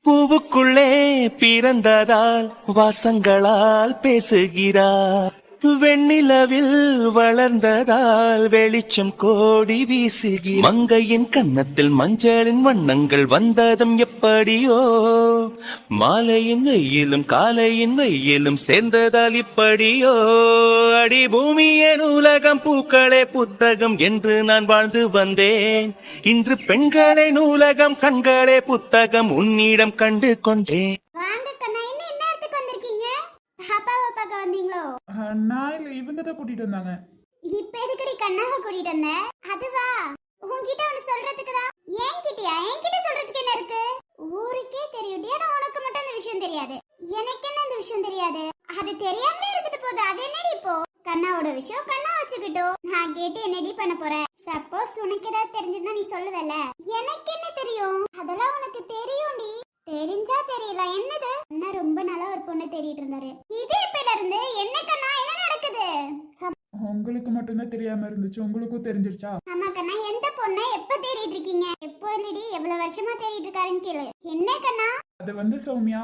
பூவுக்குள்ளே பிறந்ததால் வாசங்களால் பேசுகிறார். வெண்ணிலவில் வளர்ந்ததால் வெளிச்சம் கோடி வீசுகிறார். மங்கையின் கன்னத்தில் மஞ்சளின் வண்ணங்கள் வந்ததும் எப்படியோ, மாலையின் வெயிலும் காலையின் வெயிலும் சேர்ந்ததால் இப்படியோ. அடி பூமியே நூலகம், பூக்களே புத்தகம் என்று நான் வாழ்ந்து வந்தேன். இன்று பெண்களே நூலகம், கண்களே புத்தகம் உன்னிடம் கண்டு கொண்டேன். வாங்க கண்ணா, என்ன நேரத்துக்கு வந்திருக்கீங்க? பாப்பாவை பார்க்க வந்தீங்களோ? நான் இல்ல, இவங்க தான் கூட்டிட்டு வந்தாங்க. இப்ப எதுக்கடி கண்ணாவை கூட்டிட்டு வந்த? அதுவா உன்கிட்ட ஒண்ணு சொல்றதுக்கு தான். என்கிட்டயா? என்கிட்ட சொல்றதுக்கு என்ன இருக்கு? ஊருக்கே தெரியும், ஆனா உனக்கு மட்டும் அந்த விஷயம் தெரியாது. எனக்கு என்ன அந்த விஷயம் தெரியாது? அது தெரியாமலே இருந்துட்டு போகுது. அது என்னடி இப்போ? கண்ணாவோட விஷயம் கண்ணா வச்சுக்கிட்டோம். நான் கேட்டு என்னடி பண்ண போறேன்? சப்போஸ் உனக்கு ஏதாவது தெரிஞ்சிருந்தா நீ சொல்லுவல. எனக்கு என்ன தெரியும்? அதெல்லாம் உனக்கு தெரியும்டி. தெரிஞ்சா தெரியல. என்னது? அண்ணா ரொம்ப நாளா ஒரு பொண்ணு தேடிட்டு இருந்தாரு. இது எப்பல இருந்து? என்ன கண்ணா, என்ன நடக்குது? உங்களுக்கு மட்டும்தான் தெரியாம இருந்துச்சு, உங்களுக்கும் தெரிஞ்சிருச்சா? ஆமா கண்ணா, எந்த பொண்ணை எப்ப தேடிட்டு இருக்கீங்க? எப்போ இல்லடி, எவ்வளவு வருஷமா தேடிட்டு இருக்காருன்னு கேளு. என்ன கண்ணா? அது வந்து சௌமியா.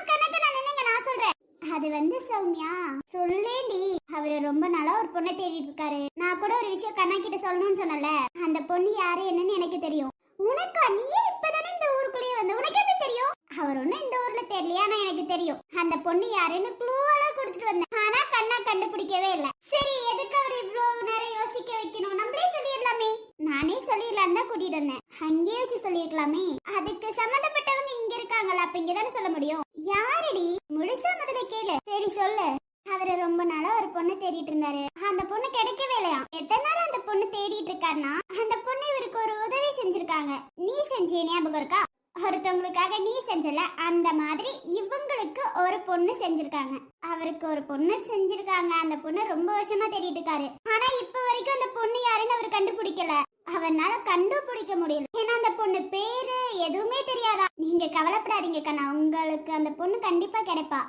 கண்ணா கண்ணா நின்னுங்க, நான் சொல்றேன். அது வந்து சௌமியா சொல்லேடி. அவரு ரொம்ப நாளா ஒரு பொண்ணை தேடிட்டு இருக்காரு. நான் கூட ஒரு விஷயம் கண்ணா கிட்ட சொல்லணும்னு சொன்னல. அந்த பொண்ணு யாரு என்னன்னு எனக்கு தெரியும். உனக்கா? நீயே இப்பதானே இந்த ஊருக்குள்ளேயே வந்த, உனக்கு எப்படி தெரியும்? அவர் ஒன்னும் இந்த ஊர்ல தெரியலையா? ஆனா எனக்கு தெரியும் அந்த பொண்ணு யாருன்னு க்ளூ எல்லாம் கொடுத்துட்டு வந்தேன். ஆனா கண்ணா கண்டுபிடிக்கவே இல்ல. சரி, எதுக்கு அவர் இவ்வளவு நேரம் யோசிக்க வைக்கணும்? நம்மளே சொல்லிடலாமே. நானே சொல்லிடலாம் தான் கூட்டிட்டு வந்தேன். அங்கேயே வச்சு சொல்லிருக்கலாமே. அதுக்கு சம்மந்தப்பட்டவங்க இங்க இருக்காங்களா? அப்ப இங்கதானே சொல்ல முடியும். யாரடி? முழுசா முதல்ல கேளு. சரி சொல்லு. அவரு ரொம்ப நாளா ஒரு பொண்ணு தேடிட்டு இருந்தாரு. அந்த பொண்ணு கிடைக்கவே இல்லையா? எத்தனை நாள் அந்த பொண்ணு தேடிட்டு இருக்காருன்னா, அந்த பொண்ணு இவருக்கு ஒரு உதவி செஞ்சிருக்காங்க. நீ செஞ்ச ஞாபகம் இருக்கா? ஒருத்தவங்களுக்காக நீ செஞ்சல, அந்த மாதிரி இவங்களுக்கு ஒரு பொண்ணு செஞ்சிருக்காங்க. அவருக்கு ஒரு பொண்ணு செஞ்சிருக்காங்க. அந்த பொண்ணு ரொம்ப வருஷமா தேடிட்டு இருக்காரு. ஆனா இப்ப வரைக்கும் அந்த பொண்ணு யாருன்னு அவர் கண்டுபிடிக்கல. அவனால கண்டுபிடிக்க முடியல. ஏன்னா அந்த பொண்ணு பேரு எதுவுமே தெரியாதா. நீங்க கவலைப்படாதீங்க கண்ணா, உங்களுக்கு அந்த பொண்ணு கண்டிப்பா கிடைப்பா.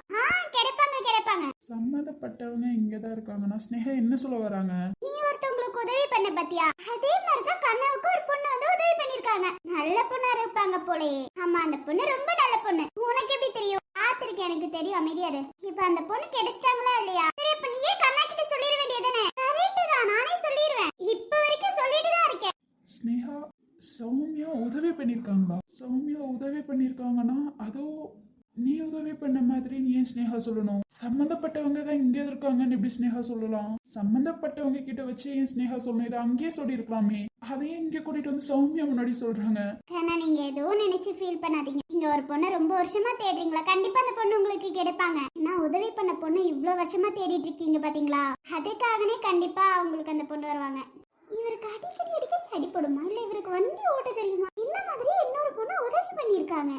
கிடைப்பாங்க. சம்மந்தப்பட்டவங்க இங்கதான் இருக்காங்கன்னா ஸ்னேகா என்ன சொல்ல வராங்க? நீ ஒருத்தவங்களுக்கு உதவி பண்ண பத்தியா? அதே மாதிரிதான் கண்ணாவுக்கு ஒரு பொண்ணு வந்து உதவி பண்ணிருக்காங்க. நல்ல பொண்ணா இருப்பாங்க போலே. ஆமா, அந்த பொண்ணு ரொம்ப நல்ல பொண்ணு. உனக்கு எப்படி தெரியும்? பாத்திருக்கேன், எனக்கு தெரியும். அமைதியாரு. இப்ப அந்த பொண்ணு கிடைச்சிட்டாங்களா இல்லையா? சரி, இப்ப நீயே கண்ணா கிட்ட சொல்லிட வேண்டியதானே? கரெக்ட் தான், நானே சொல்லிடுவேன். இப்ப வரைக்கும் சொல்லிட்டு தான் இருக்கேன். ஸ்னேகா, சௌமியா உதவி பண்ணிருக்காங்களா? சௌமியா உதவி பண்ணிருக்காங்கன்னா அதோ நீ உதவி பண்ண மாதிரி நீ ஏன் ஸ்னேகா சொல்லணும்? சம்பந்தப்பட்டவங்க தான் இங்க இருக்காங்கன்னு எப்படி ஸ்னேகா சொல்லலாம்? சம்பந்தப்பட்டவங்க கிட்ட வச்சு ஏன் ஸ்னேகா சொல்லணும்? இதை அங்கேயே சொல்லிருக்கலாமே. அதையும் இங்க கூட்டிட்டு வந்து சௌமியா முன்னாடி சொல்றாங்க. கண்ணா, நீங்க எதுவும் நினைச்சு ஃபீல் பண்ணாதீங்க. நீங்க ஒரு பொண்ணை ரொம்ப வருஷமா தேடுறீங்களா? கண்டிப்பா அந்த பொண்ணு உங்களுக்கு கிடைப்பாங்க. நான் உதவி பண்ண பொண்ணு இவ்வளவு வருஷமா தேடிட்டு இருக்கீங்க பாத்தீங்களா? அதுக்காகவே கண்டிப்பா உங்களுக்கு அந்த பொண்ணு வருவாங்க. இவருக்கு அடிக்கடி அடிப்படுமா? இல்ல இவருக்கு வண்டி ஓட்ட தெரியுமா? இந்த மாதிரி இன்னொரு பொண்ணு உதவி பண்ணிருக்காங்க.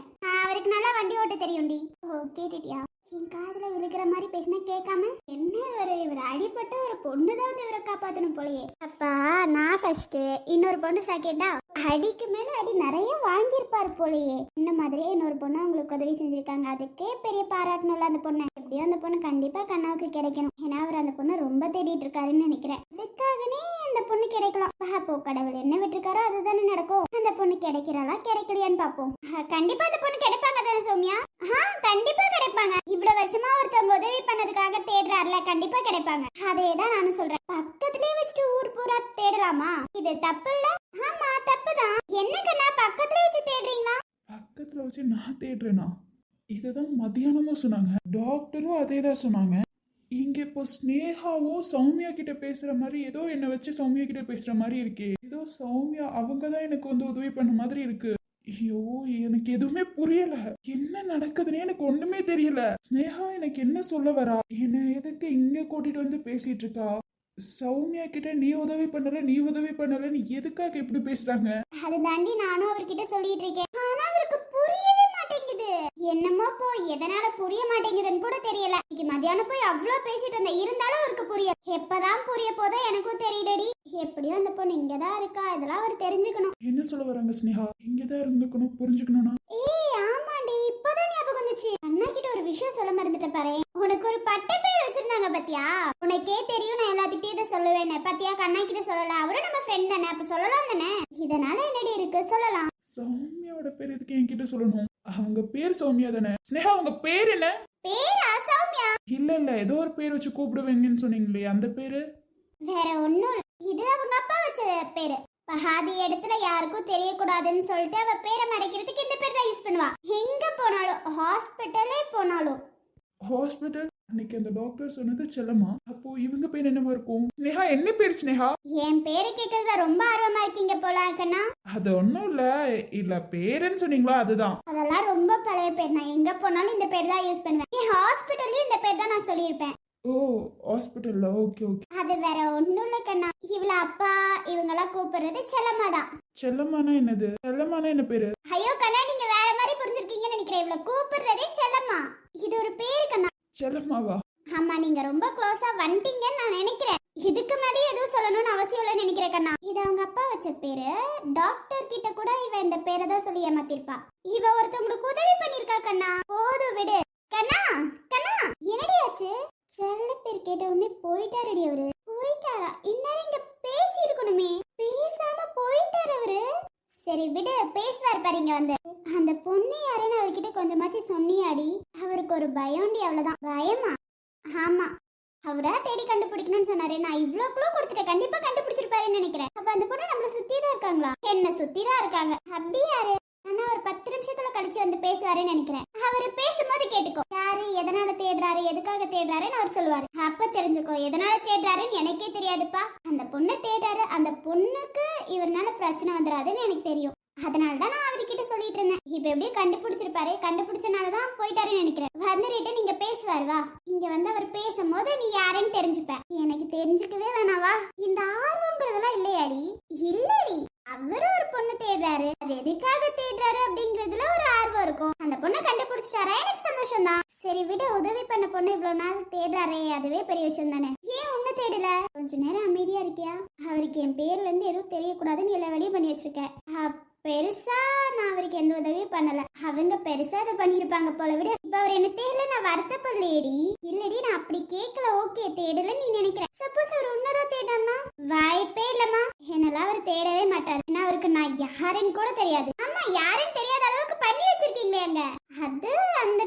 அவருக்கு நல்லா வண்டி ஓட்ட தெரியும்டி. ஓ, கேட்டுட்டியா? என் காதுல விழுகிற மாதிரி பேசினா கேட்காம என்ன? இவர் அடிப்பட்ட ஒரு பொண்ணு தான் வந்து இவரை காப்பாத்தணும் போலயே. அப்பா, நான் ஃபர்ஸ்ட், இன்னொரு பொண்ணு செகண்டா. அடிக்கு மேல அடி நிறைய வாங்கியிருப்பாரு போலயே. இந்த மாதிரியே இன்னொரு பொண்ணு உங்களுக்கு உதவி செஞ்சிருக்காங்க. அதுக்கே பெரிய பாராட்டணும்ல அந்த பொண்ணு. எப்படியோ அந்த பொண்ணு கண்டிப்பா கண்ணாவுக்கு கிடைக்கணும். ஏன்னா அவர் அந்த பொண்ணு ரொம்ப தேடிட்டு இருக்காருன்னு நினைக்கிறேன். அதுக்காகனே அந்த பொண்ணு கிடைக்கலாம். பாப்போ, கடவுள் என்ன விட்டுருக்காரோ அதுதானே நடக்கும். அந்த பொண்ணு கிடைக்கிறாளா கிடைக்கலையான்னு பாப்போம். கண்டிப்பா அந்த பொண்ணு கிடைப்பாங்க தானே சௌமியா? கண்டிப்பா கிடைப்பாங்க. இவ்வளவு வருஷமா ஒருத்தவங்க உதவி பண்ணதுக்காக தேடுறாருல, கண்டிப்பா கிடைப்பாங்க. அதேதான் நானும் சொல்றேன். பக்கத்துலயே வச்சுட்டு ஊர் பூரா தேடலாமா? இது தப்பு இல்ல? ஆமா, தப்புதான். என்னக்கண்ணா பக்கத்துல வச்சு தேடுறீங்களா? பக்கத்துல வச்சு நான் தேடுறேனா? இததான் மத்தியானமும் சொன்னாங்க. டாக்டரும் அதே தான் சொன்னாங்க. இங்க இப்போ ஸ்னேகாவும் சௌமியா கிட்ட பேசுற மாதிரி ஏதோ என்னை வச்சு சௌமியா கிட்ட பேசுற மாதிரி இருக்கே. ஏதோ சௌமியா அவங்க தான் எனக்கு வந்து உதவி பண்ண மாதிரி இருக்கு. ஐயோ, எனக்கு எதுவுமே புரியல. என்ன நடக்குதுன்னு எனக்கு ஒண்ணுமே தெரியல. ஸ்னேகா எனக்கு என்ன சொல்ல வரா? என்ன எதுக்கு இங்க கூட்டிட்டு வந்து பேசிட்டு இருக்கா? சௌமியா கிட்ட நீ உதவி பண்ணலன்னு எதுக்காக இப்படி பேசுறாங்க? அது தாண்டி நானும் அவர்கிட்ட சொல்லிட்டு இருக்கேன். ஆனா அவருக்கு புரியவே மாட்டேங்குது. என்னமோ போ, எதனால புரிய மாட்டேங்குதுன்னு கூட தெரியல. இன்னைக்கு மத்தியானம் போய் அவ்வளவு பேசிட்டு இருந்தேன், இருந்தாலும் அவருக்கு புரியல. எப்பதான் புரிய போதோ எனக்கும் தெரியலடி. எப்படியோ அந்த பொண்ணு இங்கதான் இருக்கா, இதெல்லாம் அவர் தெரிஞ்சுக்கணும். என்ன சொல்ல வராங்க ஸ்னேகா? இங்கதான் இருந்துக்கணும், புரிஞ்சுக்கணும்னா? ஏய் ஆமாண்டி, இப்பதான் ஞாபகம் வந்துச்சு. அண்ணா கிட்ட ஒரு விஷயம் சொல்ல மறந்துட்டேன் பாரு. உனக்கு ஒரு பட்டை பேர் வச்சிருந்தாங்க பாத்தியா? உனக்கே தெரியும் நான் எல்லாத்துக்கிட்டே இதை சொல்லுவேன்னு. பாத்தியா, கண்ணா கிட்ட சொல்லல. அவரும் நம்ம ஃப்ரெண்ட் தானே, அப்ப சொல்லலாம் தானே. இதனால என்னடி இருக்கு, சொல்லலாம். சௌமியாவோட பேர் எதுக்கு என்கிட்ட சொல்லணும்? அவங்க பேர் பேர் சௌமியா தானே? ஸ்னேகா உங்க பேர் என்ன? பேரா சௌமியா? இல்ல ஏதோ ஒரு பேர் வச்சு கூப்பிடுவீங்கன்னு சொன்னீங்களே, அந்த பேரு? வேற ஒண்ணும் இல்ல. இது அவங்க அப்பா வச்ச பேரு. பாதி இடத்துல யாருக்கும் தெரியக்கூடாதுன்னு சொல்லிட்டு அவ பேரை மறைக்கிறதுக்கு இந்த பேர் தான் யூஸ் பண்ணுவா. எங்க போனாலும், ஹாஸ்பிட்டலே போனாலும். ஹாஸ்பிட்டல்? அன்னைக்கு அந்த டாக்டர் சொன்னது செல்லமா? அப்போ இவங்க பேர் என்னவா இருக்கும்? ஸ்னேகா என்ன பேர் ஸ்னேகா? என் பேரை கேட்கறதுல ரொம்ப ஆர்வமா இருக்கீங்க போல கண்ணா. அது ஒன்றும் இல்ல பேருன்னு சொன்னீங்களா, அதுதான். அதெல்லாம் ரொம்ப பழைய பேர். நான் எங்க போனாலும் இந்த பேர் தான் யூஸ் பண்ணுவேன். என் ஹாஸ்பிட்டல்லயும் இந்த பேர் தான் நான் சொல்லியிருப்பேன். ஓ ஹாஸ்பிட்டல்ல, ஓகே. அது வேற ஒண்ணும் இல்ல கண்ணா. இவள அப்பா இவங்கெல்லாம் கூப்பிடுறது செல்லம்மா தான். செல்லம்மானா என்னது? செல்லம்மானா என்ன பேரு? ஐயோ கண்ணா, நீங்க வேற மாதிரி புரிஞ்சிருக்கீங்கன்னு நினைக்கிறேன். இவள கூப்பிடுறதே செல்லம்மா. இது ஒரு பேரு கண்ணா. செல்லம்மாவா? ஆமா, நீங்க ரொம்ப க்ளோஸா வந்துட்டீங்கன்னு நான் நினைக்கிறேன். இதுக்கு முன்னாடி எதுவும் சொல்லணும்னு அவசியம் இல்லைன்னு நினைக்கிறேன் கண்ணா. இது அவங்க அப்பா வச்ச பேரு. டாக்டர் கிட்ட கூட இவ இந்த பேரை தான் சொல்லி ஏமாத்திருப்பா. இவ ஒருத்தவங்களுக்கு உதவி பண்ணிருக்கா கண்ணா. போதும் விடு கண்ணா. கண்ணா என்னடி ஆச்சு? செல்ல பேர் கேட்ட உடனே போயிட்டாரடி அவரு. போயிட்டாரா? இந்நேரம் இங்க பேசி இருக்கணுமே. பேசாம போயிட்டாரு அவரு. சரி விடு, பேசுவார் பாரு இங்க வந்து. அந்த பொண்ணு யாருன்னு அவர்கிட்ட கொஞ்சமாச்சும் சொன்னியாடி? அவருக்கு ஒரு பயம்டி, அவ்வளவுதான். பயமா? ஆமா, அவரா தேடி கண்டுபிடிக்கணும்னு சொன்னாரு. நான் இவ்ளோ குளோ கொடுத்துட்டேன், கண்டிப்பா கண்டுபிடிச்சிருப்பாருன்னு நினைக்கிறேன். அப்ப அந்த பொண்ணு நம்மள சுத்தி தான் இருக்காங்களா? என்ன சுத்தி தான் இருக்காங்க. அப்படி யாரு? ஆனா ஒரு 10 நிமிஷத்துல கழிச்சு வந்து பேசுவாருன்னு நினைக்கிறேன். அவரு பேசும்போது கேட்டுக்கோ. யாரு எதனால தேடுறாரு, எதுக்காக தேடுறாருன்னு அவர் சொல்லுவாரு. அப்ப தெரிஞ்சுக்கோ. எதனால தேடுறாருன்னு எனக்கே தெரியாதுப்பா. அந்த பொண்ணு தேடுறாரு. அந்த பொண்ணுக்கு இவர்னால பிரச்சனை வந்துடாதுன்னு எனக்கு தெரியும். அதனாலதான் நான் அவர்கிட்ட சொல்லிட்டு இருந்தேன். இப்ப எப்படியும் கண்டுபிடிச்சிருப்பாரு. கண்டுபிடிச்சனாலதான் போயிட்டாருன்னு நினைக்கிறேன். வந்துட்டு நீங்க பேசுவாரு. வா, இங்க வந்து அவர் பேசும்போது நீ யாருன்னு தெரிஞ்சுப்ப. எனக்கு தெரிஞ்சுக்கவே வேணாவா? இந்த ஆர்வம்ங்கிறதெல்லாம் இல்லையாடி? இல்லடி, அவரு ஒரு பொண்ணு தேடுறாரு. அது எதுக்காக தேடுறாரு அப்படிங்கறதுல ஒரு ஆர்வம் இருக்கும். அந்த பொண்ணை கண்டுபிடிச்சிட்டாரா எனக்கு சந்தோஷம் தான். சரி விட, உதவி பண்ண பொண்ணு இவ்வளவு நாள் தேடுறாரே, அதுவே பெரிய விஷயம் தானே. ஏன் உன்ன தேடல? கொஞ்ச நேரம் அமைதியா இருக்கியா? அவருக்கு என் பேர்ல இருந்து எதுவும் தெரியக்கூடாதுன்னு எல்லா வழியும் பண்ணி வச்சிருக்கேன். பெருசா நான் அவருக்கு எந்த உதவியும் பண்ணல. அவங்க பெருசா அதை பண்ணிருப்பாங்க போல. விட, இப்ப அவர் என்ன தேடல, நான் வருத்தப்படலையேடி. இல்லடி, நான் அப்படி கேட்கல. ஓகே, தேடல நீ நினைக்கிறேன். சப்போஸ் அவர் உன்னரா தேடனா? வாய்ப்பே இல்லம்மா. என்னெல்லாம் அவர் தேடவே மாட்டாரு. ஏன்னா அவருக்கு நான் யாருன்னு கூட தெரியாது. ஆமா, யாருன்னு தெரியாத அளவுக்கு பண்ணி வச்சிருக்கீங்களே அங்க. அது அந்த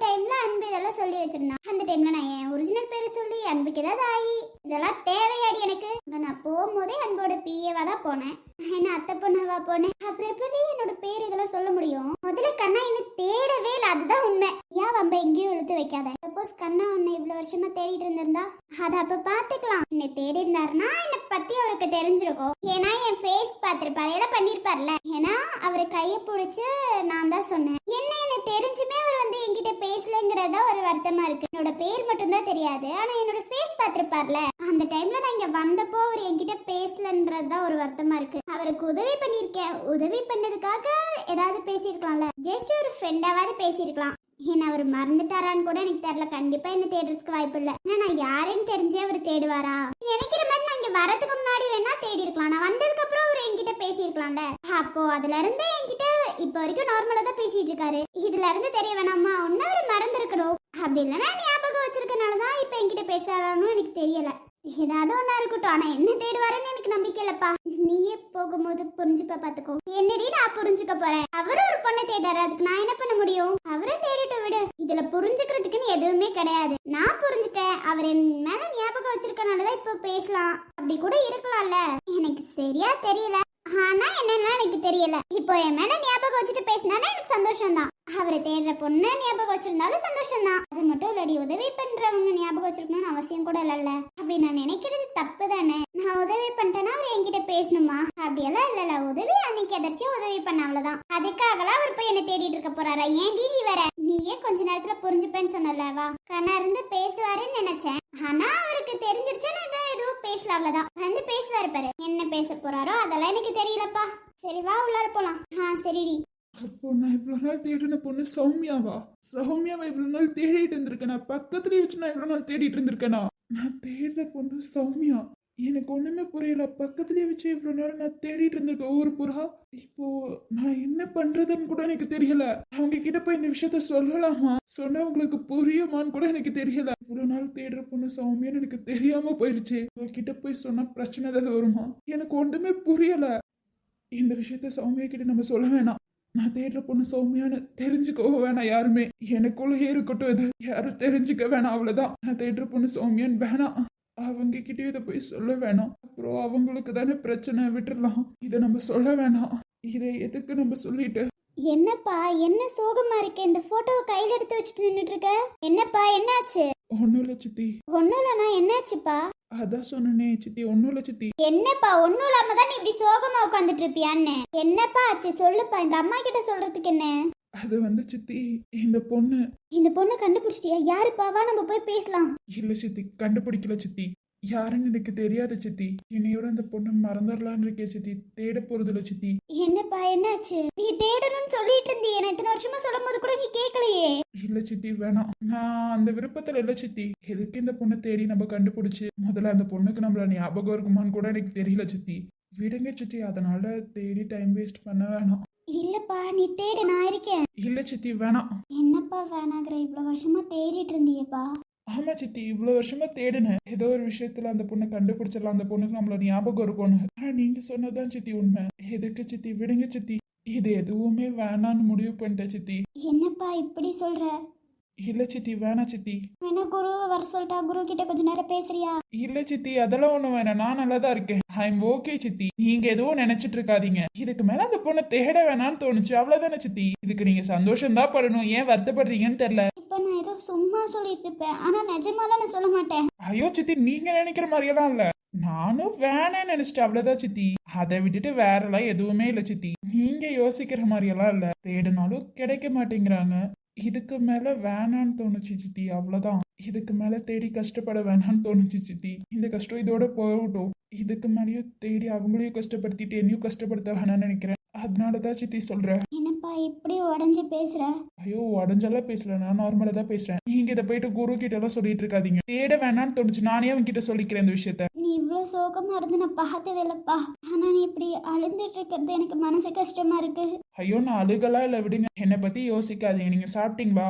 டைம்ல அன்பு இதெல்லாம் சொல்லி வச்சிருந்தான். அந்த டைம்ல நான் என் ஒரிஜினல் பேரை சொல்லி அன்புக்கு ஏதாவது ஆகி இதெல்லாம் தேவையாடி எனக்கு? நான் போகும்போதே அன்போட பிஏவா தான் போனேன். என்ன அத்தை பொண்ணாவா போனேன்? அப்புறம் எப்படி என்னோட பேர் இதெல்லாம் சொல்ல முடியும்? முதல்ல கண்ணா என்ன தேடவே இல்லை, அதுதான் உண்மை. ஏன் வம்ப எங்கேயும் இழுத்து வைக்காத. சப்போஸ் கண்ணா உன்னை இவ்வளவு வருஷமா தேடிட்டு இருந்திருந்தா அதை அப்ப பாத்துக்கலாம். என்னை தேடி இருந்தாருன்னா என்னை பத்தி அவருக்கு தெரிஞ்சிருக்கும். ஏன்னா என் ஃபேஸ் பார்த்திருப்பாரு, எல்லாம் பண்ணிருப்பார்ல. ஏன்னா அவரை கையை பிடிச்சு நான் தான் சொன்னேன். என்ன தெரிஞ்சுமே அவர் வந்து என்கிட்ட பேசலங்கிறதா ஒரு வருத்தமா இருக்கு. என்னோட பேர் மட்டும் தான் தெரியாது, ஆனா என்னோட ஃபேஸ் பார்த்திருப்பார்ல. அந்த டைம்ல நான் இங்க வந்தப்போ அவர் என்கிட்ட பேசலன்றதுதான் ஒரு வருத்தமா இருக்கு. அவருக்கு உதவி பண்ணிருக்கேன். உதவி பண்ணதுக்காக ஏதாவது பேசியிருக்கலாம்ல. ஜஸ்ட் ஒரு ஃப்ரெண்டாவது பேசியிருக்கலாம். என்ன அவர் மறந்துட்டாரான்னு கூட எனக்கு தெரியல. கண்டிப்பா என்ன தேடுறதுக்கு வாய்ப்பு இல்லை. ஏன்னா நான் யாருன்னு தெரிஞ்சே அவர் தேடுவாரா? நினைக்கிற மாதிரி நான் இங்க வரதுக்கு முன்னாடி வேணா தேடி இருக்கலாம். நான் வந்ததுக்கு அப்புறம் அவர் என்கிட்ட பேசியிருக்கலாம்ல. அப்போ அதுல இருந்து என்கிட்ட இப்ப வரைக்கும் நார்மலா தான் பேசிட்டு இருக்காரு. இதுல இருந்து தெரிய வேணாமா? ஒன்னு அவர் மறந்துருக்கணும். அப்படி இல்லைன்னா ஞாபகம் வச்சிருக்கனாலதான் இப்ப என்கிட்ட பேசுறாரான்னு எனக்கு தெரியல. ஏதாவது ஒன்னா இருக்கட்டும், ஆனா என்ன தேடுவாருன்னு எனக்கு நம்பிக்கை இல்லப்பா. நீயே போகும்போது புரிஞ்சுப்ப பாத்துக்கோ. என்னடி நான் புரிஞ்சுக்க போறேன்? அவரும் ஒரு பொண்ணை தேடுறாரு, அதுக்கு நான் என்ன பண்ண முடியும்? அவரை தேடிட்டு விடு. இதுல புரிஞ்சுக்கிறதுக்குன்னு எதுவுமே கிடையாது. நான் புரிஞ்சுட்டேன். அவர் என் மேல ஞாபகம் வச்சிருக்கனாலதான் இப்ப பேசலாம். அப்படி கூட இருக்கலாம்ல. எனக்கு சரியா தெரியல. ஆனா என்னன்னா எனக்கு தெரியல. இப்போ என் மேல ஞாபகம் வச்சுட்டு பேசினாலும் எனக்கு சந்தோஷம் தான். அவரை தேடுற பொண்ணு ஞாபகம் வச்சிருந்தாலும் சந்தோஷம் தான். அது மட்டும் இல்லடி, உதவி பண்றவங்க ஞாபகம் வச்சிருக்கணும்னு அவசியம் கூட இல்லல்ல. அப்படி நான் நினைக்கிறது தப்பு தானே. நான் உதவி பண்ணிட்டேன்னா அவர் என்கிட்ட பேசணுமா? அப்படியெல்லாம் இல்லல. உதவி அன்னைக்கு எதாச்சும் உதவி பண்ண, அவ்வளவுதான். அதுக்காகலாம் அவர் போய் என்ன தேடிட்டு இருக்க போறாரா? ஏன் நீ வேற நீயே கொஞ்ச நேரத்துல புரிஞ்சுப்பேன்னு சொன்னல. வா, கண்ணா இருந்து பேசுவாருன்னு நினைச்சேன். ஆனா அவருக்கு தெரிஞ்சிருச்சுன்னு எதுவும் பேசல, அவ்வளவுதான். வந்து பேசுவாரு பாரு. என்ன பேச போறாரோ அதெல்லாம் எனக்கு தெரியலப்பா. சரி வா, உள்ளார போலாம். சரிடி. அப்போ நான் இவ்வளவு நாள் தேடின பொண்ணு சௌமியாவா? சௌமியாவை இவ்வளவு நாள் தேடிட்டு இருந்திருக்கேனா? பக்கத்துலயே வச்சு நான் இவ்வளவு நாள் தேடிட்டு இருந்திருக்கேனா? நான் தேடுற பொண்ணு சௌமியா. எனக்கு ஒண்ணுமே புரியல. பக்கத்துலயே வச்சு இவ்வளவு நாள் நான் தேடிட்டு இருந்திருக்கேன் ஒவ்வொரு புறா. இப்போ நான் என்ன பண்றதுன்னு கூட எனக்கு தெரியல. அவங்க கிட்ட போய் இந்த விஷயத்த சொல்லலாமா? சொன்னவங்களுக்கு புரியுமான்னு கூட எனக்கு தெரியல. இவ்வளவு நாள் தேடுற பொண்ணு சௌமியான்னு எனக்கு தெரியாம போயிருச்சு. அவகிட்ட போய் சொன்னா பிரச்சனை ஏதாவது வருமா? எனக்கு ஒன்றுமே புரியல. இந்த விஷயத்த சௌமியா கிட்ட நம்ம சொல்ல வேணாம். நான் தேடுற பொண்ணு சௌமியான்னு தெரிஞ்சுக்கவும் வேணாம் யாருமே. எனக்குள்ளேயே இருக்கட்டும், இது யாரும் தெரிஞ்சுக்க வேணாம், அவ்வளவுதான். நான் தேடுற பொண்ணு சௌமியான்னு வேணாம். அவங்க கிட்டயும் இதை போய் சொல்ல வேணாம். அப்புறம் அவங்களுக்கு தானே பிரச்சனை, விட்டுடலாம். இதை நம்ம சொல்ல வேணாம். இதை எதுக்கு நம்ம சொல்லிட்டு. என்னப்பா என்ன சோகமா இருக்கு? இந்த போட்டோவை கையில எடுத்து வச்சுட்டு நின்னுட்டு இருக்க. என்னப்பா என்னாச்சு? ஒன்னும் இல்ல சித்தி. ஒண்ணும் இல்லைண்ணா, என்னாச்சுப்பா? அதான் சொன்னனே சித்தி, ஒன்னும் இல்ல சித்தி. என்னப்பா ஒண்ணும் இல்லாம தான் நீ இப்படி சோகமா உட்காந்துட்டு இருப்பியான்னு? என்னப்பா ஆச்சு சொல்லுப்பா, இந்த அம்மா கிட்ட சொல்றதுக்கு என்ன? அது வந்து சித்தி, இந்த பொண்ணு கண்டுபிடிச்சிட்டியா? யாருப்பா? வா நம்ம போய் பேசலாம். இல்ல சித்தி, கண்டுபிடிக்கல சித்தி. யாருன்னு எனக்கு தெரியாது சித்தி. என்னையோட அந்த பொண்ணு மறந்துடலான்னு இருக்கே சித்தி. தேட போறதில்ல சித்தி. என்னப்பா என்னாச்சு? நீ தேடணும்னு சொல்லிட்டு இருந்தியே, நான் இத்தனை வருஷமா சொல்லும் போது கூட நீ கேட்கலையே. இல்ல சித்தி, வேணாம். நான் அந்த விருப்பத்துல இல்ல சித்தி. எதுக்கு இந்த பொண்ணை தேடி நம்ம கண்டுபிடிச்சு முதல்ல அந்த பொண்ணுக்கு நம்மள ஞாபகம் இருக்குமான்னு கூட எனக்கு தெரியல சித்தி. விடுங்க சித்தி, அதனால தேடி டைம் வேஸ்ட் பண்ண வேணாம். இல்லப்பா நீ தேடு, நான் இருக்கேன். இல்ல சித்தி, வேணாம். என்னப்பா வேணாங்கிற? இவ்வளவு வருஷமா தேடிட்டு இருந்தியேப்பா. ஆமா சித்தி, இவ்வளவு வருஷமா தேடுனேன். ஏதோ ஒரு விஷயத்துல அந்த பொண்ணை கண்டுபிடிச்சிடலாம், அந்த பொண்ணுக்கு நம்மள ஞாபகம் இருக்கும்னு. ஆனா நீங்க சொன்னதான் சித்தி உண்மை. எதுக்கு சித்தி, விடுங்க சித்தி. இது எதுவுமே வேணான்னு முடிவு பண்ணிட்டேன் சித்தி. என்னப்பா இப்படி சொல்ற? இல்ல சித்தி, வேணாம் சித்தி. வேணா குரு வர சொல்லிட்டா, குரு கிட்ட கொஞ்ச நேரம் பேசுறியா? இல்ல சித்தி, அதெல்லாம் ஒண்ணும் வேணாம். நான் நல்லாதான் இருக்கேன். ஐ எம் ஓகே சித்தி. நீங்க எதுவும் நினைச்சிட்டு இருக்காதீங்க. இதுக்கு மேல அந்த பொண்ணை தேட வேணாம்னு தோணுச்சு, அவ்வளவுதானே சித்தி. இதுக்கு நீங்க சந்தோஷம் தான் படணும். ஏன் வருத்தப்படுறீங்கன்னு தெரியல. இப்ப நான் ஏதோ சும்மா சொல்லிட்டு இருப்பேன், ஆனா நிஜமாலாம் நான் சொல்ல மாட்டேன். ஐயோ சித்தி, நீங்க நினைக்கிற மாதிரியெல்லாம் இல்ல. நானும் வேணான்னு நினைச்சிட்டு, அவ்வளவுதான் சித்தி. அதை விட்டுட்டு வேற எல்லாம் எதுவுமே இல்ல சித்தி. நீங்க யோசிக்கிற மாதிரியெல்லாம் இல்ல. தேடினாலும் கிடைக்க மாட்டேங்கிறாங்க. இதுக்கு மேல வேணான்னு தோணுச்சு சித்தி, அவ்வளவுதான். இதுக்கு மேல தேடி கஷ்டப்பட வேணான்னு தோணுச்சு சித்தி. இந்த கஷ்டம் இதோட போகட்டும். இதுக்கு மேலேயும் தேடி அவங்களையும் கஷ்டப்படுத்திட்டு என்னையும் கஷ்டப்படுத்த வேணாம்னு நினைக்கிறேன். அதனாலதான் சித்தி சொல்றேன். என்னப்பா இப்படி உடஞ்சு பேசுற? ஐயோ, உடஞ்செல்லாம் பேசல, நான் நார்மலா தான் பேசுறேன். நீங்க இதை போயிட்டு குரு கிட்ட எல்லாம் சொல்லிட்டு இருக்காதீங்க. தேட வேணான்னு தோணுச்சு, நானே அவங்க கிட்ட சொல்லிக்கிறேன் இந்த விஷயத்த. நீ இவ்வளவு சோகமா இருந்து நான் பார்த்தது இல்லப்பா. ஆனா நீ இப்படி அழுந்துட்டு இருக்கிறது எனக்கு மனசு கஷ்டமா இருக்கு. ஐயோ, நான் அழுகலாம் இல்ல, விடுங்க. என்னை பத்தி யோசிக்காதீங்க. நீங்க சாப்பிட்டீங்களா?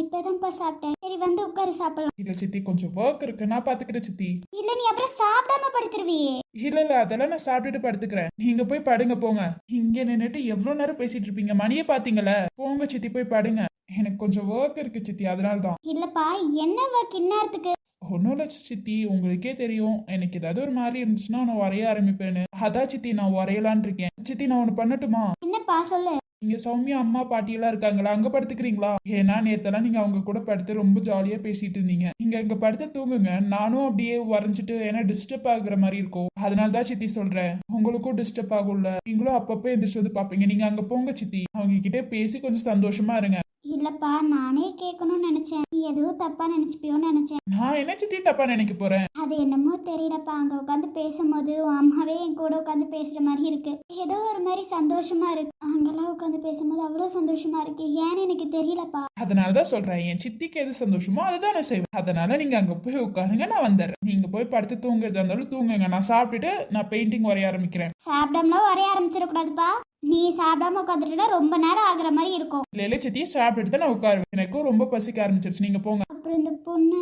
இப்பதான்ப்பா சாப்பிட்டேன். சரி வந்து உட்காரு சாப்பிடலாம். இல்ல சித்தி, கொஞ்சம் ஒர்க் இருக்கு, நான் பாத்துக்கிறேன் சித்தி. இல்ல நீ அப்புறம் சாப்பிடாம படுத்துருவியே. இல்ல இல்ல, அதெல்லாம் நான் சாப்பிட்டுட்டு படுத்துக்கிறேன். நீங்க போய் படுங்க, போங்க. இங்க நின்னுட்டு எவ்வளவு நேரம் பேசிட்டு இருப்பீங்க? மணியை பாத்தீங்களா? போங்க சித்தி, போய் படுங்க. எனக்கு கொஞ்சம் ஒர்க் இருக்கு சித்தி, அதனாலதான். இல்லப்பா என்ன ஒர்க் இந்நேரத்துக்கு? ஒன்னும் இல்ல சித்தி, உங்களுக்கே தெரியும் எனக்கு ஏதாவது ஒரு மாதிரி இருந்துச்சுன்னா நான் வரைய ஆரம்பிப்பேன்னு. அதான் சித்தி நான் வரையலான் இருக்கேன். சித்தி, நான் ஒண்ணு பண்ணட்டுமா? என்னப்பா சொல்லு. இங்க சௌமியா அம்மா பாட்டி எல்லாம் இருக்காங்களா? அங்க படுத்துக்கிறீங்களா? ஏன்னா நேத்தெல்லாம் நீங்க அவங்க கூட படுத்து ரொம்ப ஜாலியா பேசிட்டு இருந்தீங்க. நீங்க இங்க படுத்து தூங்குங்க. நானும் அப்படியே வரைஞ்சிட்டு, ஏன்னா டிஸ்டர்ப் ஆகுற மாதிரி இருக்கும். அதனாலதான் சித்தி சொல்றேன். உங்களுக்கும் டிஸ்டர்ப் ஆகும்ல, நீங்களும் அப்பப்போ எந்திரிச்சு வந்து பாப்பீங்க. நீங்க அங்க போங்க சித்தி, அவங்க கிட்ட பேசி கொஞ்சம் சந்தோஷமா இருங்க. இல்லப்பா நானே கேட்கணும்னு நினைச்சேன். நீ எதுவும் தப்பா நினைச்சுப்பியோன்னு நினைச்சேன். நான் என்ன சித்தி தப்பா நினைக்க போறேன்? அது என்னமோ தெரியலப்பா, அங்க உட்காந்து பேசும்போது உன் அம்மாவே என் கூட உட்காந்து பேசுற மாதிரி இருக்கு. ஏதோ ஒரு மாதிரி சந்தோஷமா இருக்கு. அங்கெல்லாம் உட்காந்து பேசும்போது அவ்வளவு சந்தோஷமா இருக்கு. ஏன்னு எனக்கு தெரியலப்பா. அதனாலதான் சொல்றேன், என் சித்திக்கு எது சந்தோஷமோ அதுதான் நான் செய்வேன். அதனால நீங்க அங்க போய் உட்காருங்க, நான் வந்துடுறேன். நீங்க போய் படுத்து தூங்குறதா இருந்தாலும் தூங்குங்க. நான் சாப்பிட்டுட்டு நான் பெயிண்டிங் வரைய ஆரம்பிக்கிறேன். சாப்பிடாமலாம் வரைய ஆரம்பிச்சிடக்கூடாதுப்பா. நீ சாப்பிடாம உட்காந்துட்டுனா ரொம்ப நேரம் ஆகுற மாதிரி இருக்கும். இல்ல சித்தியை சாப்பிட்டுட்டு தான் நான் உட்காருவேன். எனக்கும் ரொம்ப பசிக்க ஆரம்பிச்சிருச்சு. நீங்க போங்க. அப்புறம் இந்த பொண்ணு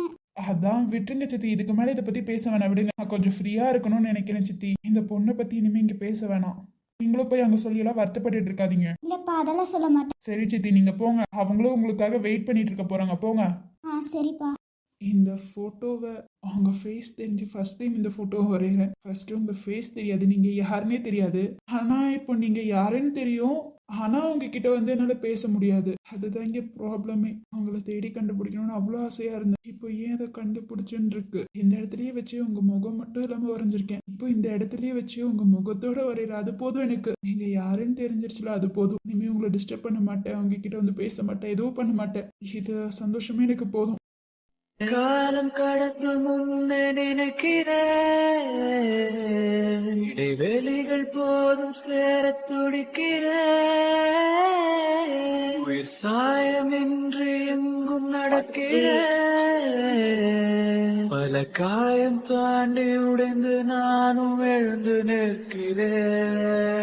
அதான் விட்டுருங்க சித்தி. இதுக்கு மேல இதை பத்தி பேச வேணாம், விடுங்க. நான் கொஞ்சம் ஃப்ரீயா இருக்கணும்னு நினைக்கிறேன் சித்தி. இந்த பொண்ணை பத்தி இனிமே இங்க பேச வேணாம். நீங்களும் போய் அங்க சொல்லி எல்லாம் வருத்தப்பட்டு இருக்காதீங்க. இல்லப்பா அதெல்லாம் சொல்ல மாட்டேன். சரி சித்தி, நீங்க போங்க. அவங்களும் உங்களுக்காக வெயிட் பண்ணிட்டு இருக்க போறாங்க, போங்க. சரிப்பா. இந்த போட்டோவை அவங்க ஃபேஸ் தெரிஞ்சு ஃபர்ஸ்ட் டைம் இந்த போட்டோவை வரைகிறேன். ஃபர்ஸ்ட் உங்க ஃபேஸ் தெரியாது, நீங்க யாருன்னே தெரியாது. ஆனா இப்போ நீங்க யாருன்னு தெரியும். ஆனா உங்ககிட்ட வந்து என்னால பேச முடியாது. அதுதான் இங்க ப்ராப்ளமே. அவங்கள தேடி கண்டுபிடிக்கணும்னு அவ்வளோ ஆசையா இருந்தேன். இப்போ ஏன் அதை கண்டுபிடிச்சுன்னு இருக்கு. இந்த இடத்துலயே வச்சு உங்க முகம் மட்டும் இல்லாம வரைஞ்சிருக்கேன். இப்போ இந்த இடத்துலயே வச்சு உங்க முகத்தோட வரைகிற, அது போதும் எனக்கு. நீங்க யாருன்னு தெரிஞ்சிருச்சுல, அது போதும். இனிமே உங்களை டிஸ்டர்ப் பண்ண மாட்டேன், அவங்க கிட்ட வந்து பேச மாட்டேன், எதுவும் பண்ண மாட்டேன். இது சந்தோஷமே எனக்கு போதும். காலம் கடந்து முன்னே நினைக்கிறேன், இடைவெளிகள் போதும் சேர துடிக்கிறேன், உயிர் சாயம் என்று எங்கும் நடக்கிறேன், பல காயம் தாண்டி உடைந்து நானும் எழுந்து நிற்கிறேன்.